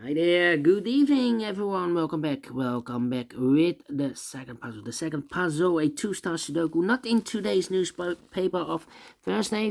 Hi there, good evening everyone, welcome back. Welcome back with the second puzzle. The second puzzle, a two-star Sudoku, not in today's newspaper of Thursday,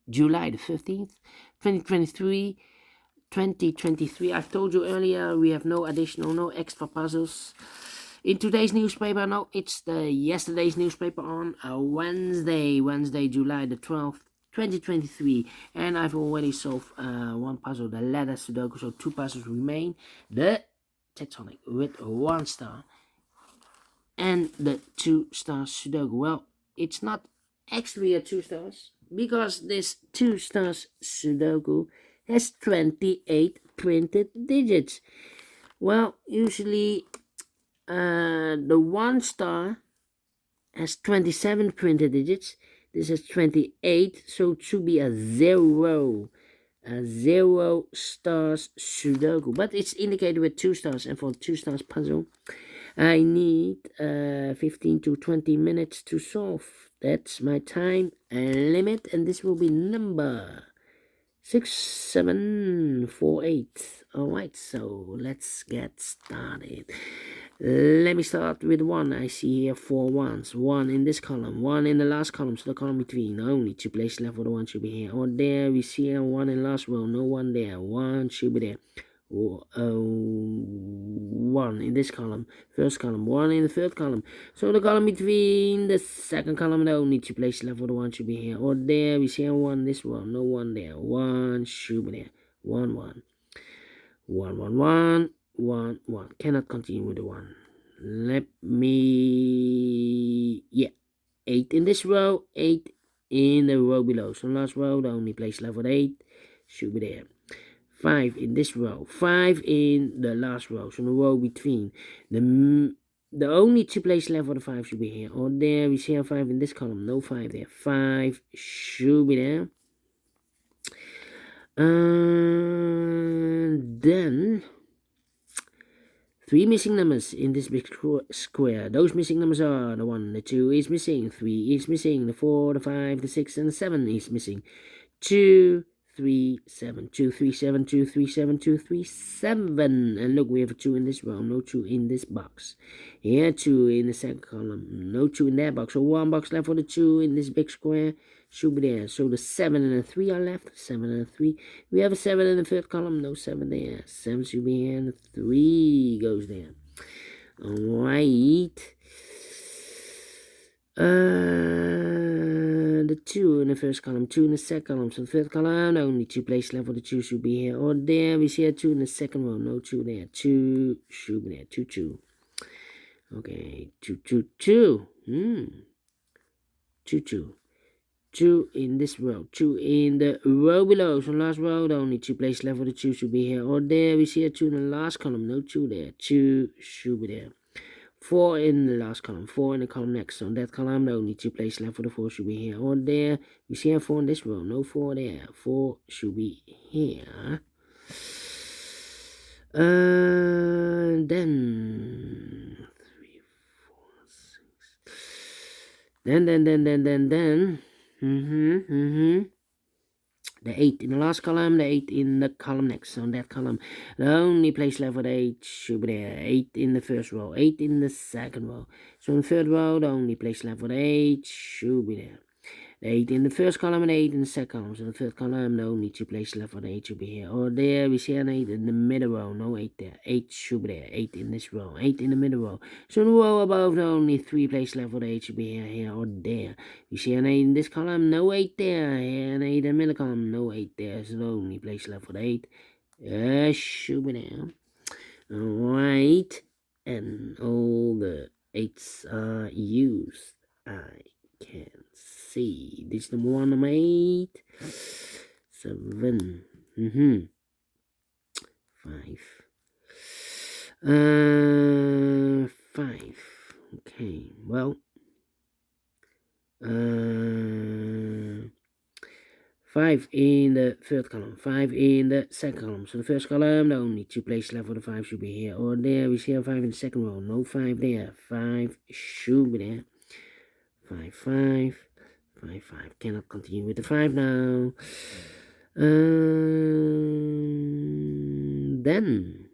July the 15th, 2023. 2023. I've told you earlier we have no extra puzzles. In today's newspaper, no, it's the yesterday's newspaper on Wednesday, July the 12th. 2023, and I've already solved one puzzle, the letter Sudoku, so two puzzles remain: the tectonic with 1 star and the 2-star Sudoku. Well, it's not actually a 2 stars because this 2 stars Sudoku has 28 printed digits. Well, usually the 1 star has 27 printed digits. This is 28, so it should be a 0 stars Sudoku, but it's indicated with 2 stars, and for 2 stars puzzle I need 15 to 20 minutes to solve. That's my time limit, and this will be number 6748. Alright, so let's get started. Let me start with 1. I see here 4 ones. 1 in this column, 1 in the last column, so the column between. Only 2 places left for the 1 should be here. Or there, we see here 1 in the last row, no 1 there. 1 should be there. 1 in this column, first column, 1 in the third column, so the column between the second column, the only 2 places left for the 1 should be here. Or there, we see 1 in this one, no 1 there. 1 should be there. 1 1 1 1 1 1 1. Cannot continue with the 1. Let me 8 in this row, 8 in the row below, so last row, the only place left for 8 should be there. 5 in this row, 5 in the last row, so the row between. The only 2 places left for the 5 should be here. Or there, we see a 5 in this column, no 5 there. 5 should be there. Then 3 missing numbers in this big square. Those missing numbers are the 1, the 2 is missing, 3 is missing, the 4, the 5, the 6, and the 7 is missing. 2, 3, 7, 2, 3, 7, 2, 3, 7, 2, 3, 7. And look, we have a 2 in this row, no 2 in this box. Here, 2 in the second column, no 2 in that box. So 1 box left for the 2 in this big square should be there. So the 7 and the 3 are left, 7 and the 3. We have a 7 in the third column, no 7 there. 7 should be here, and the 3 goes there. Alright. The 2 in the first column, 2 in the second column, so the third column, only 2 places left for the 2 should be here. Or there, we see a 2 in the second row, no 2 there. 2 should be there, 2 2. Okay, 2 2 2. 2 2. 2 in this row, 2 in the row below, so last row, the only 2 places left for the 2 should be here. Or there, we see a 2 in the last column, no 2 there. 2 should be there. 4 in the last column, 4 in the column next. So in that column, the only 2 places left for the 4 should be here. Or there, we see a 4 in this row, no 4 there. 4 should be here. Then 3, 4, 6. Then. The 8 in the last column, the 8 in the column next. So in that column, the only place left for the 8 should be there. 8 in the first row, 8 in the second row. So in the third row, the only place left for the 8 should be there. The 8 in the first column and 8 in the second column. So in the third column, the only 2 places left for the 8 should be here. Or there, we see an 8 in the middle row, no 8 there. 8 should be there. 8 in this row, 8 in the middle row. So in the row above, the only 3 places left for the 8 should be here, or there. We see an 8 in this column, no 8 there. Here, an 8 in the middle column, no 8 there. So the only place left for the 8 should be there. Alright. And all the 8s are used. I can see. This is number 1, number 8. 7. 5. 5. Okay, well. 5 in the third column, 5 in the second column. So the first column, the only 2 places left for the 5 should be here. Or there, we see a 5 in the second row, no 5 there. 5 should be there. 5 5 5 5. Cannot continue with the 5 now. Then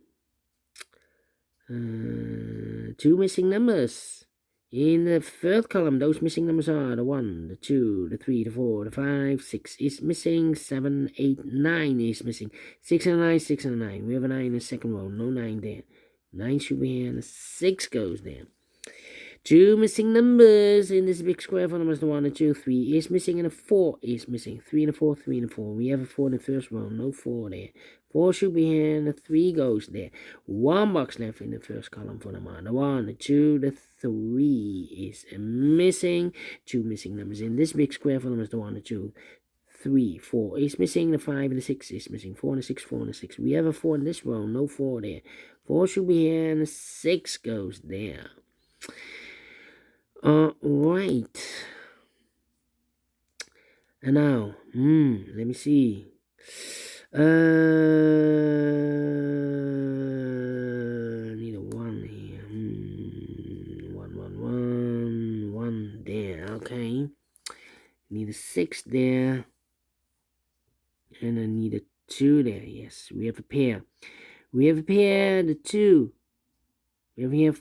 two missing numbers. In the third column, those missing numbers are the 1, the 2, the 3, the 4, the 5, 6 is missing, 7, 8, 9 is missing, 6 and 9, 6 and 9. We have a 9 in the second row, no 9 there. 9 should be here, and the 6 goes there. Two missing numbers in this big square for numbers, the 1 and 2, 3 is missing, and a 4 is missing. 3 and a 4, 3 and a 4. We have a 4 in the first row, no 4 there. 4 should be here, and the 3 goes there. One box left in the first column for number. The 1, the 2, the 3 is missing. Two missing numbers in this big square for numbers, the 1, the 2, 3, 4 is missing. The 5 and the 6 is missing. 4 and the 6, 4 and the 6. We have a 4 in this row, no 4 there. 4 should be here, and the 6 goes there. Right. And now, let me see. I need a 1 here. 1, 1, 1, 1 there. Okay. Need a 6 there. And I need a 2 there. Yes, we have a pair. We have a pair, the 2. We have here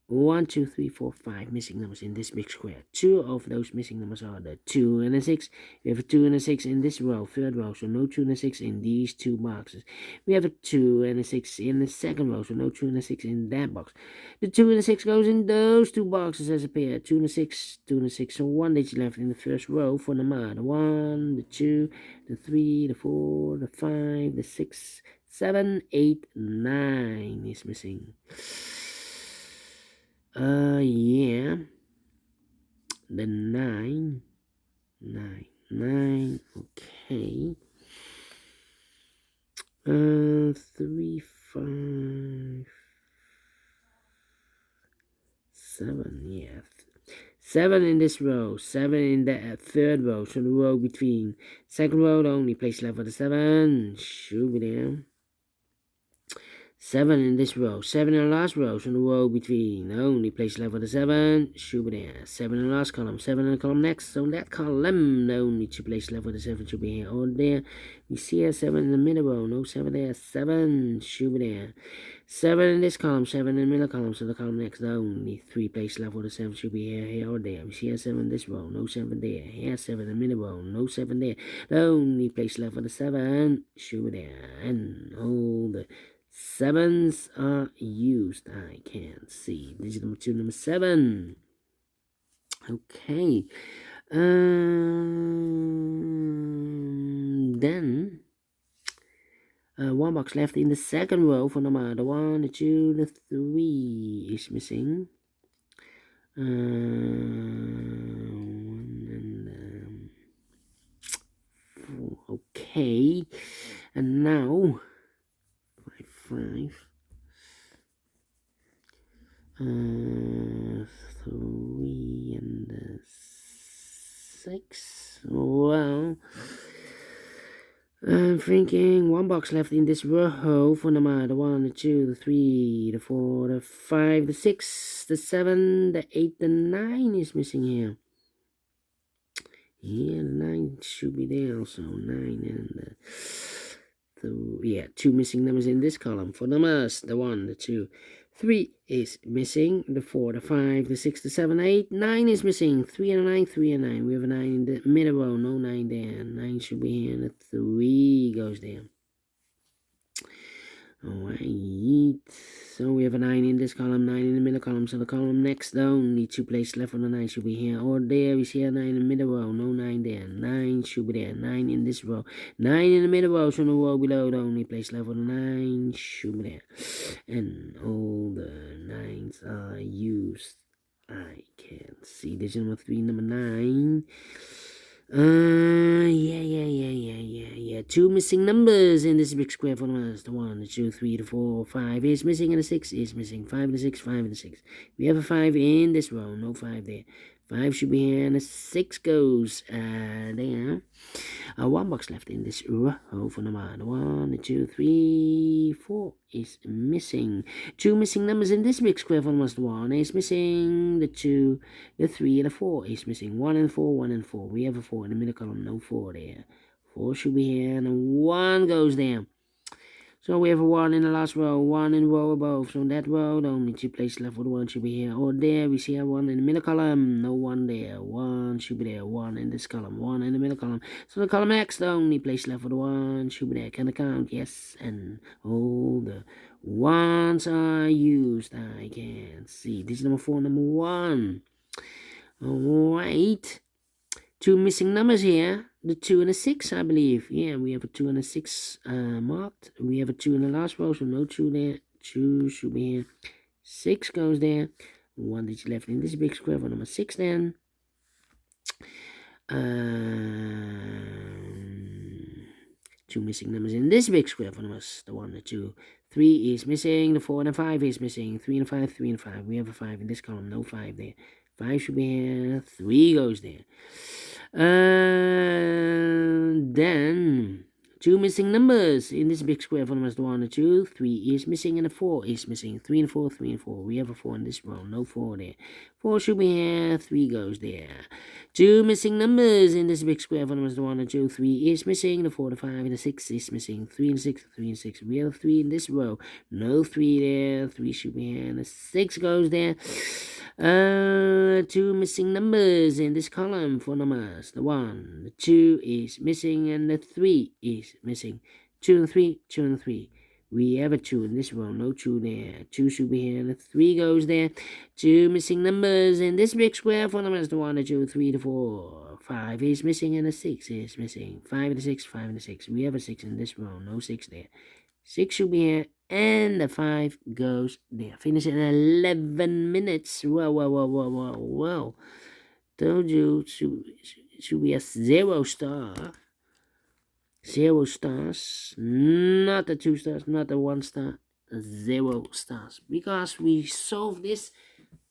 1, 2, 3, 4, 5 missing numbers in this big square. 2 of those missing numbers are the 2 and the 6. We have a 2 and a 6 in this row, third row, so no 2 and a 6 in these two boxes. We have a 2 and a 6 in the second row, so no 2 and a 6 in that box. The 2 and the 6 goes in those two boxes as a pair. 2 and a 6, 2 and a 6, so 1 digit left in the first row for number. The 1, the 2, the 3, the 4, the 5, the 6, 7, 8, 9 is missing. Yeah. The 9. Okay. 3, 5, 7. Yeah. 7 in this row. 7 in the third row. So the row between. Second row, the only place left for the 7. Should be there. 7 in this row, 7 in the last row, so the row between, the only place left for the 7, should be there. 7 in the last column, 7 in the column next, so in that column, the only two places left for the 7 should be here or there. We see a 7 in the middle row, no 7 there, 7 should be there. 7 in this column, 7 in the middle column, so the column next, the only 3 places left for the 7 should be here or there. We see a 7 in this row, no 7 there. Here 7 in the middle row, no 7 there. The only place left for the 7 should be there. And all the 7s are used. I can't see. Digit number 2, number 7. Okay. Then one box left in the second row for number. The 1, the 2, the 3 is missing. 1 and 4. Okay. And now 5, 3 and 6. Well, I'm thinking one box left in this row for number. The 1, the 2, the 3, the 4, the 5, the 6, the 7, the 8, the 9 is missing here. Yeah, the 9 should be there also. 9 and yeah, 2 missing numbers in this column for numbers. The 1, the 2, 3 is missing. The 4, the 5, the 6, the 7, 8, 9 is missing. 3 and a 9, 3 and 9. We have a 9 in the middle row, no 9 there. 9 should be here, and the 3 goes there. Alright, so we have a 9 in this column, 9 in the middle column, so the column next, the only 2 places left on the 9 should be here or there. We see a 9 in the middle row, no 9 there. 9 should be there, 9 in this row, 9 in the middle row, so the row below, the only place left on the 9 should be there. And all the 9s are used. I can't see. Digit number 3, number 9. Yeah. 2 missing numbers in this big square for numbers. The 1, the 2, 3, the 4, 5 is missing, and the 6 is missing. 5 and the 6, 5 and the 6. We have a 5 in this row, no 5 there. 5 should be here, and the 6 goes there. One box left in this row for number. The 1, the 2, 3, 4 is missing. 2 missing numbers in this big square for numbers. The 1 is missing. The 2, the 3, and the 4 is missing. 1 and 4, 1 and 4. We have a 4 in the middle column, no 4 there. 4 should be here, and 1 goes there. So we have a 1 in the last row, 1 in the row above. So in that row, the only 2 places left for the 1 should be here or there. We see a 1 in the middle column, no 1 there. 1 should be there, 1 in this column, 1 in the middle column. So the column X, the only place left for the 1 should be there. Can I count? Yes. And all the 1s are used. I can see. This is number 4, number 1. Alright. 2 missing numbers here. The 2 and the 6, I believe. Yeah, we have a 2 and a 6 marked. We have a 2 in the last row, so no 2 there. 2 should be here. 6 goes there. 1 digit left in this big square for number 6 then. 2 missing numbers in this big square for numbers. The 1, the 2. 3 is missing. The 4 and the 5 is missing. 3 and the 5, 3 and 5. We have a 5 in this column. No 5 there. 5 should be here. 3 goes there. Then 2 missing numbers in this big square for numbers. The 1 and 2. 3 is missing and the 4 is missing. 3 and 4, 3 and 4. We have a 4 in this row. No 4 there. 4 should be here. 3 goes there. 2 missing numbers in this big square for numbers. The 1 and 2. 3 is missing. The 4, the 5, and the 6 is missing. 3 and 6, 3 and 6. We have 3 in this row. No 3 there. 3 should be here. And the 6 goes there. 2 missing numbers in this column for numbers. The 1, the 2 is missing, and the 3 is missing. 2 and 3, 2 and 3. We have a 2 in this row, no 2 there. 2 should be here, and the 3 goes there. 2 missing numbers in this big square for numbers. The 1, the 2, 3, the 4. 5 is missing, and the 6 is missing. 5 and the 6, 5 and the 6. We have a 6 in this row, no 6 there. 6 should be here, and the 5 goes there. Finish in 11 minutes. Well. Told you should be a 0 star. 0 stars. Not a 2 stars, not a 1 star. 0 stars. Because we solved this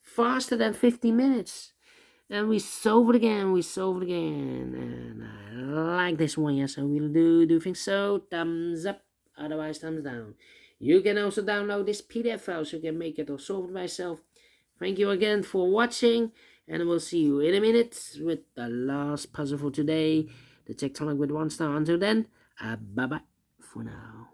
faster than 15 minutes. And we solve it again, and I like this one, yes, so we'll do think so. Thumbs up, otherwise thumbs down. You can also download this PDF file so you can make it or solve it myself. Thank you again for watching, and we'll see you in a minute with the last puzzle for today, the tectonic with 1 star. Until then, bye-bye for now.